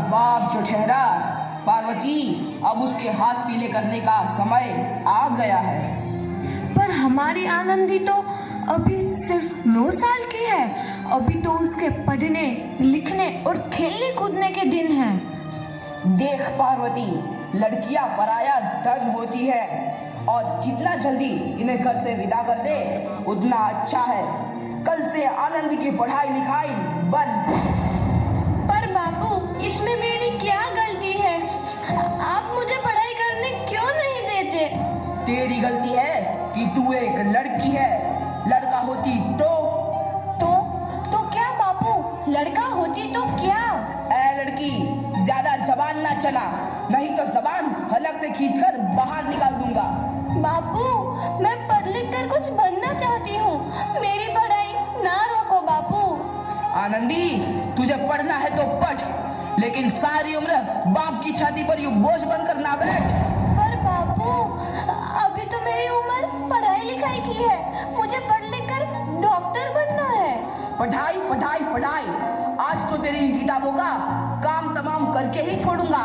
बाप जो ठहरा पार्वती, अब उसके हाथ पीले करने का समय आ गया है। पर हमारी आनंदी तो अभी सिर्फ 9 साल की है। अभी तो उसके पढ़ने लिखने और खेलने कूदने के दिन हैं। देख पार्वती, लड़कियां पराया धन होती है और जितना जल्दी इन्हें घर से विदा कर दे उतना अच्छा है। कल से आनंद की पढ़ाई लिखाई बंद। पर बापू, इसमें मेरी क्या गलती है? आप मुझे पढ़ाई करने क्यों नहीं देते? तेरी गलती है कि तू एक लड़की है। लड़का होती तो क्या बापू? लड़का होती तो क्या? ए लड़की, ज्यादा जबान ना चला, नहीं तो जबान हलक से खींचकर बाहर निकाल दूंगा। बापू, मैं पढ़ लिख कर कुछ बनना चाहती हूँ। मेरी पढ़ाई ना रोको बापू। आनंदी, तुझे पढ़ना है तो पढ़, लेकिन सारी उम्र बाप की छाती पर यूं बोझ बनकर ना बैठ। पर बापू, अभी तो मेरी उम्र पढ़ाई लिखाई की है। मुझे पढ़ लिख कर डॉक्टर बनना है। पढ़ाई पढ़ाई पढ़ाई, आज तो तेरी इन किताबों का काम तमाम करके ही छोड़ूंगा।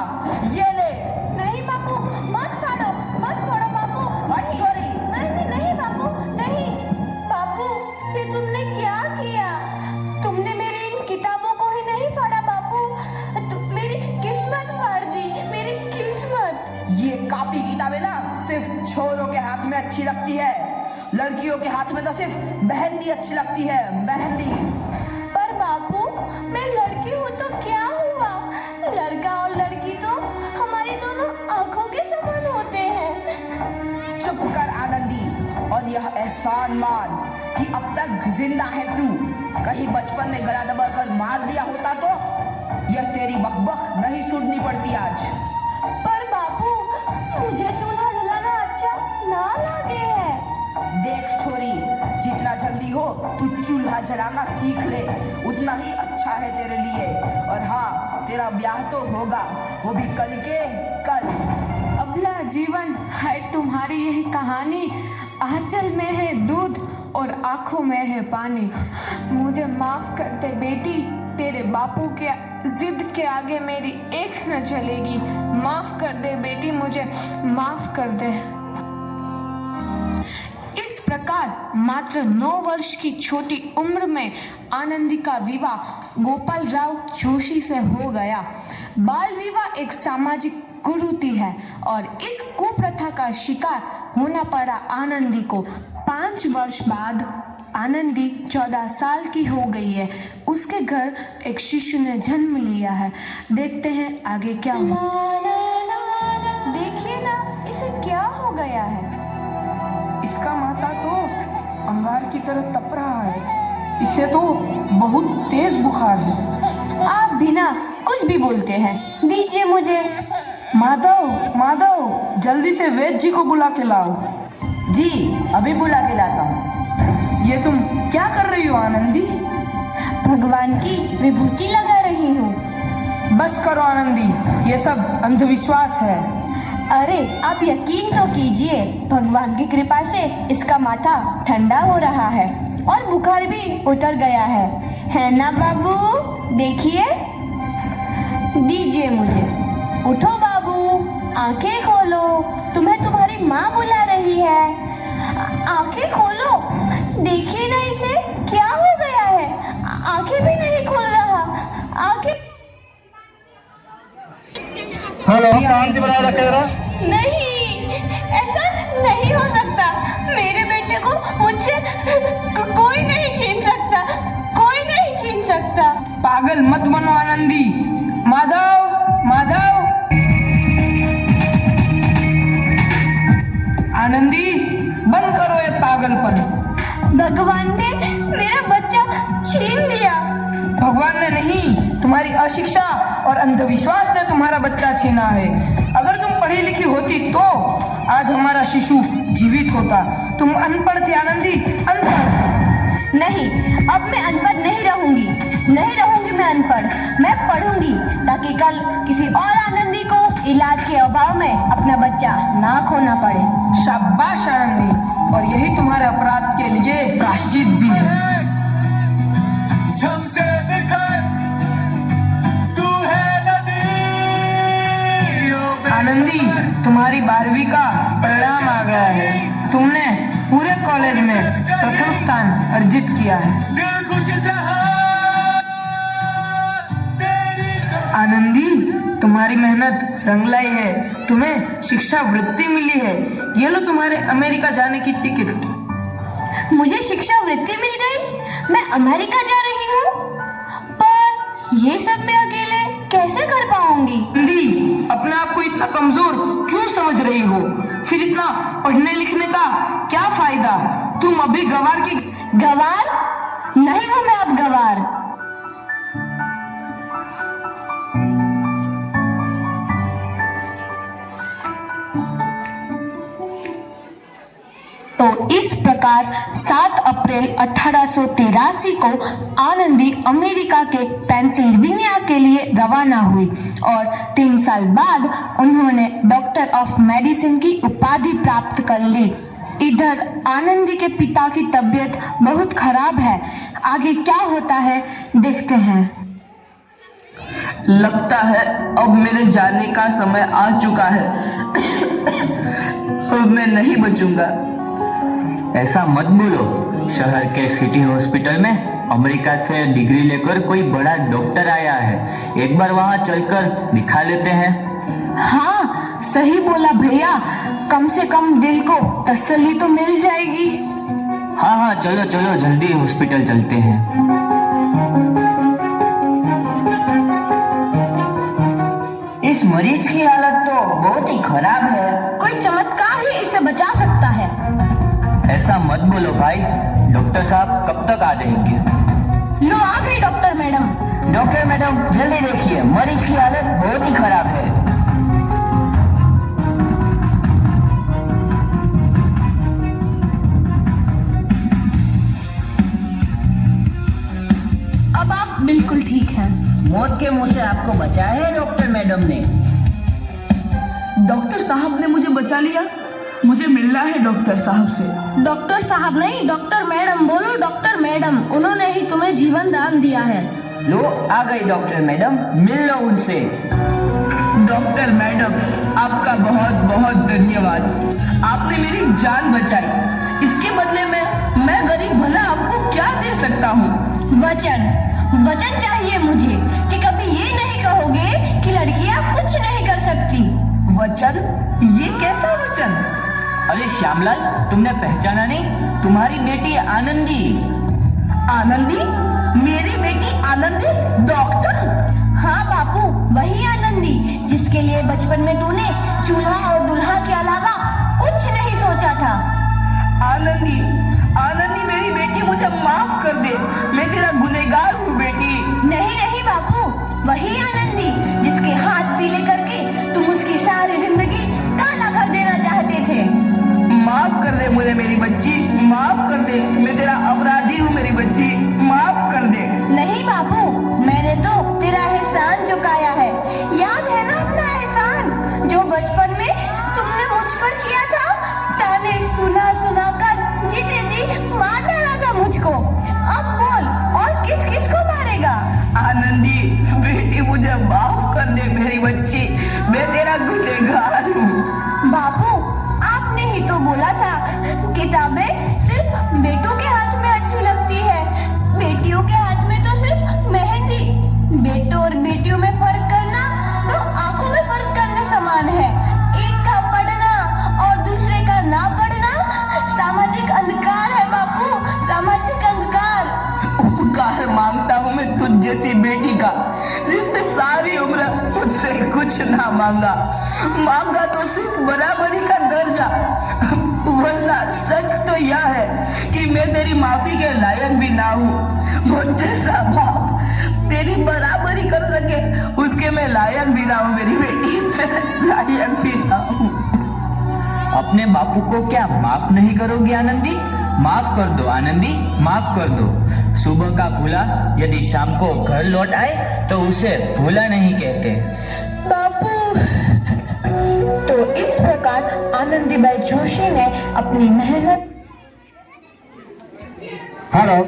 ये ले। नहीं बापू, मत पढ़ो बापू। मत छोरी। नहीं नहीं बापू, नहीं। बापू, ये तुमने क्या किया? तुमने मेरी इन किताबों को ही नहीं फाड़ा बापू, मेरी किस्मत फाड़ दी, मेरी किस्मत। ये कॉपी किताबें ना सिर्फ छोरों के हाथ में अच्छी लगती है, लड़कियों के हाथ में तो सिर्फ मेहंदी अच्छी लगती है, मेहंदी। पर बापू, मैं लड़की हूँ तो क्या हुआ? लड़का और लड़की तो हमारी दोनों आंखों के समान होते हैं। चुप कर आनंदी, और यह एहसान मान कि अब तक जिंदा है तू। कहीं बचपन में गला दबाकर मार दिया होता तो यह तेरी बकबक नहीं सुननी पड़ती आज। पर बापू, मुझे चूल्हा जलाना अच्छा ना लगे है। देख छोरी, जितना जल्दी हो तू चूल्हा जलाना सीख ले, उतना ही अच्छा है तेरे लिए। और हाँ, तेरा ब्याह तो होगा, वो भी कल के कल। अबला जीवन है तुम्हारी यही कहानी। आंचल में है दूध और आंखों में है पानी। मुझे माफ कर दे बेटी, तेरे बापू के जिद के आगे मेरी एक न चलेगी। माफ कर दे बेटी, मुझे माफ कर दे। इस प्रकार मात्र 9 वर्ष की छोटी उम्र में आनंदी का विवाह गोपाल राव जोशी से हो गया। बाल विवाह एक सामाजिक कुरीति है और इस कुप्रथा का शिकार होना पड़ा आनंदी को। 5 वर्ष बाद आनंदी 14 साल की हो गई है। उसके घर एक शिशु ने जन्म लिया है। देखते हैं आगे क्या हुआ। देखिए ना, इसे क्या हो गया है? इसका माथा तो अंगार की तरह तप रहा है। इसे तो बहुत तेज बुखार है। आप बिना कुछ भी बोलते हैं, दीजिए मुझे। माधव, माधव, जल्दी से वैद्य जी को बुला के लाओ। जी, अभी बुला के लाता हूँ। ये तुम क्या कर रही हो आनंदी? भगवान की विभूति लगा रही हूँ। बस करो आनंदी, ये सब अंधविश्वास है। अरे आप यकीन तो कीजिए, भगवान की कृपा से इसका माथा ठंडा हो रहा है और बुखार भी उतर गया है ना बाबू? देखिए, दीजिए मुझे। उठो बाबू, आंखें खोलो, तुम्हें तुम्हारी माँ बुला रही है। आंखें खोलो, देखिए ना इसे क्या हो गया है। आंखें भी नहीं खोल रहा। आंखें हेलो, शांति बनाए रखे जरा। नहीं, ऐसा नहीं हो सकता। मेरे बेटे को मुझसे कोई नहीं छीन सकता, कोई नहीं छीन सकता। पागल मत बनो आनंदी। माधव, माधव, आनंदी, बंद करो ये पागलपन। भगवान ने मेरा बच्चा छीन लिया। भगवान ने नहीं, तुम्हारी अशिक्षा और अंधविश्वास ने तुम्हारा बच्चा छीना है। अगर तुम पढ़ी लिखी होती तो आज हमारा शिशु जीवित होता। तुम अनपढ़ थी आनंदी, अनपढ़। नहीं, अब मैं अनपढ़ नहीं रहूंगी, नहीं रहूंगी मैं अनपढ़। मैं पढ़ूंगी ताकि कल किसी और आनंदी को इलाज के अभाव में अपना बच्चा ना खोना पड़े। शाबाश आनंदी, और यही तुम्हारे अपराध के लिए प्रायश्चित भी है। झम से दिखाए, तू है नदी आनंदी, तुम्हारी 12वीं का परिणाम आ गया है। तुमने पूरे कॉलेज में प्रथम स्थान अर्जित किया है। आनंदी, तुम्हारी मेहनत रंग लाई है। तुम्हें शिक्षा वृत्ति मिली है। ये लो तुम्हारे अमेरिका जाने की टिकट। मुझे शिक्षा वृत्ति मिल गई, मैं अमेरिका जा रही हूँ। पर ये सब मैं अकेले कैसे कर पाऊंगी? आनंदी, अपने आप को इतना कमजोर क्यों समझ रही हो? फिर इतना पढ़ने लिखने का क्या फायदा? तुम अभी गवार की गवार नहीं हूँ मैं अब गवार। तो इस प्रकार 7 अप्रैल 1883 को आनंदी अमेरिका के पेंसिल्वेनिया के लिए रवाना हुई और 3 साल बाद उन्होंने डॉक्टर ऑफ मेडिसिन की उपाधि प्राप्त कर ली। इधर आनंदी के पिता की तबीयत बहुत खराब है। आगे क्या होता है देखते हैं। लगता है अब मेरे जाने का समय आ चुका है। अब मैं नहीं बचूंगा। ऐसा मत बोलो। शहर के सिटी हॉस्पिटल में अमेरिका से डिग्री लेकर कोई बड़ा डॉक्टर आया है। एक बार वहां चलकर दिखा लेते हैं। हाँ, सही बोला भैया। कम से कम दिल को तसल्ली तो मिल जाएगी। हाँ हाँ, चलो चलो जल्दी हॉस्पिटल चलते हैं। इस मरीज की हालत तो बहुत ही खराब है। कोई चमत्कार ही इसे बचा सकता है। ऐसा मत बोलो भाई। डॉक्टर साहब कब तक आ जाएंगे? लो आ गई डॉक्टर मैडम। डॉक्टर मैडम जल्दी देखिए, मरीज की हालत बहुत ही खराब है। अब आप बिल्कुल ठीक हैं। मौत के मुंह से आपको बचाया है डॉक्टर मैडम ने। डॉक्टर साहब ने मुझे बचा लिया। मुझे मिलना है डॉक्टर साहब से। डॉक्टर साहब नहीं, डॉक्टर मैडम बोलो। डॉक्टर मैडम, उन्होंने ही तुम्हें जीवन दान दिया है। लो आ गई डॉक्टर मैडम, मिल लो उनसे। डॉक्टर मैडम, आपका बहुत बहुत धन्यवाद। आपने मेरी जान बचाई। इसके बदले में मैं गरीब भला आपको क्या दे सकता हूँ? वचन चाहिए मुझे कि कभी ये नहीं कहोगे कि लड़कियां कुछ नहीं कर सकती। वचन? ये कैसा वचन? अरे श्यामलाल, तुमने पहचाना नहीं? तुम्हारी बेटी आनंदी। आनंदी? मेरी बेटी आनंदी डॉक्टर? हाँ बापू, वही आनंदी जिसके लिए बचपन में तूने चूल्हा और दूल्हा के अलावा कुछ नहीं सोचा था। आनंदी, आनंदी मेरी बेटी, मुझे माफ कर दे। मैं तेरा गुनहगार हूँ बेटी। नहीं नहीं बापू, वही आनंदी जिसके हाथ पीले करके तुम उसकी सारी जिंदगी काला कर देना चाहते थे। माफ कर दे मुझे मेरी बच्ची, माफ कर दे। मैं तेरा अपराधी हूँ मेरी बच्ची, माफ कर दे। नहीं बापू, मैंने तो तेरा एहसान चुकाया है। याद है ना अपना एहसान जो बचपन में तुमने मुझ पर किया था? ताने सुना सुना कर जीते जी मार डाला था मुझको। अब बोल, और किस किस को मारेगा? आनंदी बेटी, मुझे माफ कर दे मेरी बच्ची। मैं तेरा गुनहगार हूँ। बापू, आपने ही तो बोला था किताबें सिर्फ बेटों के हाथ में अच्छी लगती है, बेटियों के हाथ में तो सिर्फ मेहंदी। बेटों और बेटियों में फर्क करना तो आंखों में फर्क करने समान है। एक का पढ़ना और दूसरे का ना पढ़ना सामाजिक अंधकार है बापू, सामाजिक अंधकार। उपकार मांगता हूँ मैं तुझ जैसी बेटी का, जिसने सारी उम्र मुझसे कुछ ना मांगा तो सिर्फ बराबरी का दर्जा। वरना सच तो यह है कि मैं तेरी माफी के लायक भी ना हूँ। मुझ जैसा बाप तेरी बराबरी कर सके उसके मैं लायक भी ना हूँ मेरी बेटी, लायक भी ना हूँ। अपने बापू को क्या माफ नहीं करोगी आनंदी? माफ कर दो आनंदी, माफ कर दो। सुबह का भूला यदि शाम को घर लौट आए तो उसे भूला नहीं कहते। बापू। तो इस प्रकार आनंदीबाई जोशी ने अपनी मेहनत हेलो।